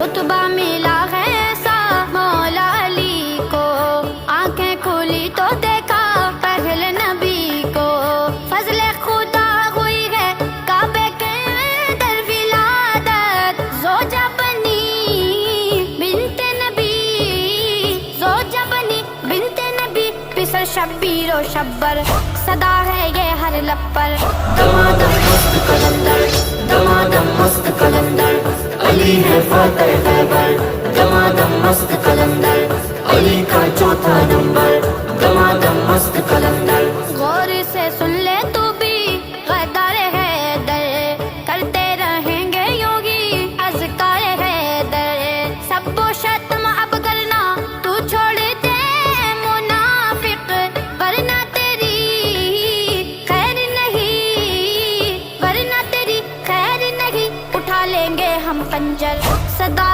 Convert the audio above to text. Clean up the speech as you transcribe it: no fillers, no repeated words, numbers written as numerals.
رتبہ ملا ہے ایسا مولا علی کو، آنکھیں کھولی تو دیکھا پہل نبی کو، فضل خدا ہوئی ہے کعبے کے در ولادت، زوجہ بنی بنت نبی، زوجہ بنی بنت نبی، پسر شبیر و شبر، صدا ہے یہ ہر لب پر، دمادم مست قلندر، دمادم مست قلندر، علی ہے فاتح